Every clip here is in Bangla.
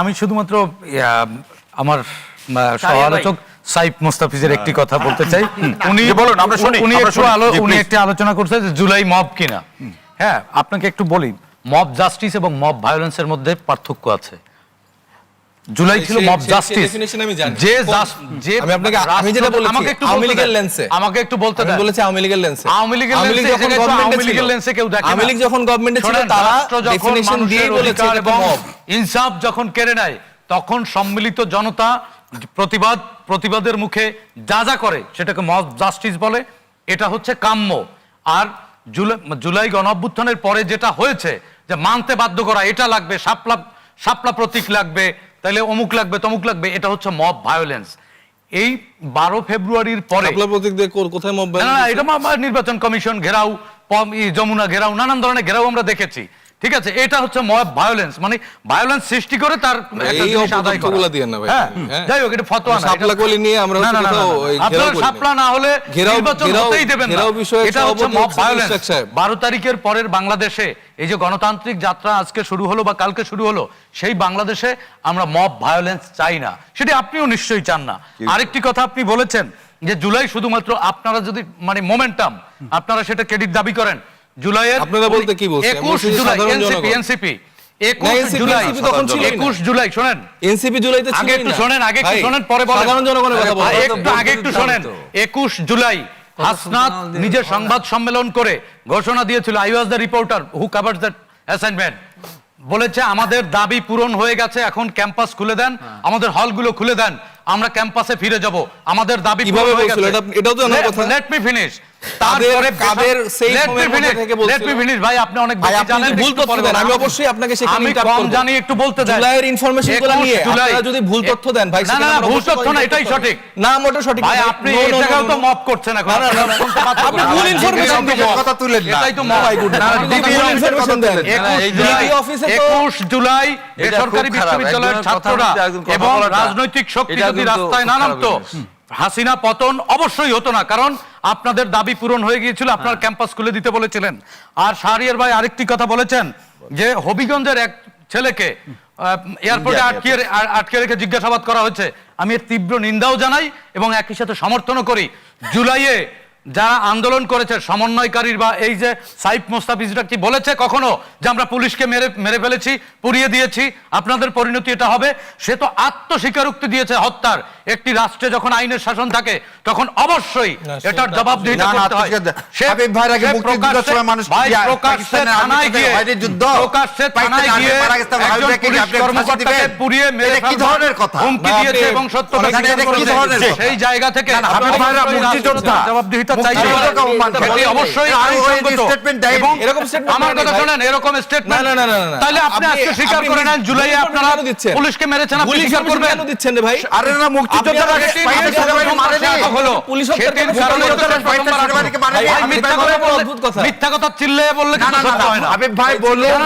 আমি শুধুমাত্র আমার সহ-আলোচক সাইফ মোস্তাফিজের একটি কথা বলতে চাই। উনি একটি আলোচনা করছে যে জুলাই মব কিনা। হ্যাঁ, আপনাকে একটু বলি, মব জাস্টিস এবং মব ভায়োলেন্সের মধ্যে পার্থক্য আছে। জুলাই ছিল মব জাস্টিস, আমাকে একটু বলতে দেন। আওয়ামী লীগের লেন্সে কেউ দেখে না। আওয়ামী লীগ যখন গভর্নমেন্টে ছিল তারা ডেফিনিশন দিয়ে বলেছে এটা মব। ইনসাফ যখন কেড়ে নেয় তখন সম্মিলিত জনতা প্রতিবাদের মুখে যা যা করে সেটাকে মব জাস্টিস বলে। এটা হচ্ছে কাম্য। আর জুলাই গণঅভ্যুত্থানের পরে যেটা হয়েছে যে মানতে বাধ্য করা, এটা লাগবে, শাপলা প্রতীক লাগবে, তাহলে অমুক লাগবে তমুক লাগবে, এটা হচ্ছে মব ভায়োলেন্স। এই 12 ফেব্রুয়ারির পরে কোথায় মব এটা নির্বাচন কমিশন ঘেরাও, যমুনা ঘেরাও, নানান ধরনের ঘেরাও আমরা দেখেছি। ঠিক আছে, এটা হচ্ছে মব ভায়োলেন্স, মানে ভায়োলেন্স সৃষ্টি করে তার যাই হোক, এটা ফতোয়া না। আপনার শাপলা না হলে নির্বাচন হতেই দেবেন না। এটা হচ্ছে মব ভায়োলেন্স। 12 তারিখের পরের বাংলাদেশে এই যে গণতান্ত্রিক যাত্রা আজকে শুরু হলো বা কালকে শুরু হলো, সেই বাংলাদেশে আমরা মব ভায়োলেন্স চাই না। সেটা আপনিও নিশ্চয়ই চান না। আরেকটি কথা আপনি বলেছেন যে জুলাই শুধুমাত্র আপনারা যদি মানে মোমেন্টাম, আপনারা সেটা ক্রেডিট দাবি করেন। জুলাইয়ের আপনারা বলতে কি বলছেন? 21 জুলাই এনসিপি 21 জুলাই শোনেন, এনসিপি জুলাইতে ছিল না। আগে একটু শোনেন পরে বলেন। সাধারণ জনগণের কথা বলেন। আগে একটু শোনেন। 21 জুলাই হাসনাত নিজের সংবাদ সম্মেলন করে ঘোষণা দিয়েছিল, I was the reporter who covers that assignment. বলেছে আমাদের দাবি পূরণ হয়ে গেছে, এখন ক্যাম্পাস খুলে দেন, আমাদের হলগুলো খুলে দেন, আমরা ক্যাম্পাসে ফিরে যাব, আমাদের দাবি পূরণ হয়ে গেছে। এটাও তো জানার কথা। Let me finish. তারপরে কাদের সেই সময় থেকে বলছিল, লেট মি ফিনিশ ভাই, আপনি অনেক বেশি জানেন, ভুল তথ্য দেন। আমি অবশ্যই আপনাকে সেখানে আমি কম জানি, একটু বলতে দেন। জুলাইয়ের ইনফরমেশনগুলো নিয়ে আপনারা যদি ভুল তথ্য দেন ভাই, না ভুল তথ্য না, এটাই সঠিক। না মোটেও সঠিক ভাই, আপনি এই জায়গাও তো মব করছেন এখন। আপনি ভুল ইনফরমেশন দিয়ে কথা তুলেন না, এটাই তো মব। ভুল ইনফরমেশন দেন। 21 জুলাই বেসরকারি বিশ্ববিদ্যালয়ের ছাত্ররা এবং রাজনৈতিক শক্তি যদি রাস্তায় না নামতো, হাসিনা পতন অবশ্যই হতো না। কারণ আপনাদের দাবি পূরণ হয়ে গিয়েছিল, আপনার ক্যাম্পাস খুলে দিতে বলেছিলেন। আর শাহরিয়ার ভাই আরেকটি কথা বলেছেন যে হবিগঞ্জের এক ছেলেকে এয়ারপোর্টে আটকে রেখে জিজ্ঞাসাবাদ করা হয়েছে। আমি এর তীব্র নিন্দাও জানাই এবং একই সাথে সমর্থনও করি। জুলাইয়ে যারা আন্দোলন করেছে সমন্বয়কারী বা এই যে সাইফ মোস্তাফিজরা কি বলেছে কখনো যে আমরা পুলিশকে মেরে ফেলেছি, পুড়িয়ে দিয়েছি, আপনাদের পরিণতি এটা হবে? সে তো আত্মস্বীকারোক্তি দিয়েছে হত্যার। একটি রাষ্ট্রে যখন আইনের শাসন থাকে তখন অবশ্যই এটার জবাবদিহিতা করতে হয়। প্রকাশ্যে থানায় গিয়ে একজন পুলিশ কর্মকর্তাকে পুড়িয়ে মেরে কি ধরনের কথা হুমকি দিয়েছে এবং সত্যতা স্বীকার করেছে। সেই জায়গা থেকে জবাবদিহিতা চাইছে। অবশ্যই আমার কথা শোনেন, এরকম স্টেটমেন্ট তাহলে আপনি আজকে স্বীকার করে নেন জুলাইয়ে আপনারা পুলিশকে মেরেছেন, আপনি স্বীকার করবেন? কেন দিচ্ছেন রে ভাই? আরে না, মুক্তিযোদ্ধারা মিথ্যা কথা চিল্লে বললে কিন্তু সত্য হয় না। আবিব ভাই বললেন,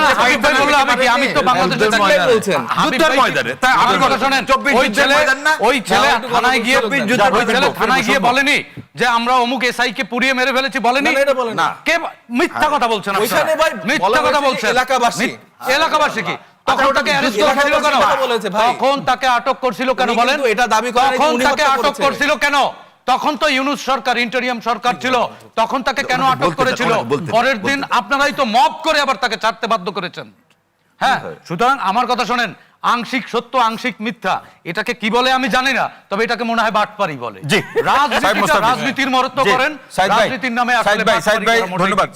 আমি তো বাংলাদেশে বলছেন যুদ্ধের ময়দানে, তাই আমার কথা শোনেন, ওই ছেলে থানায় গিয়ে বলেনি যে আমরা অমুক এসআই কে পুড়িয়ে মেরে ফেলেছি, বলেনি? না, কে মিথ্যা কথা বলছেন? ওইখানে ভাই মিথ্যা কথা বলছেন এলাকাবাসী কি? তখন তাকে অ্যারেস্ট করছিল কেন? তখন তাকে আটক করছিল কেন বলেন? এটা দাবি করেন, তখন তাকে আটক করছিল কেন? তখন তো ইউনূস সরকার, ইন্টারিয়াম সরকার ছিল, তখন তাকে কেন আটক করেছিল? পরের দিন আপনারাই তো মব করে আবার তাকে ছাড়তে বাধ্য করেছেন। হ্যাঁ, সুতরাং আমার কথা শোনেন, আংশিক সত্য আংশিক মিথ্যা এটাকে কি বলে আমি জানি না, তবে এটাকে মনে হয় বাটপারি বলে। রাজনীতির মহত্ব করেন, রাজনীতির নামে আসলে ধন্যবাদ।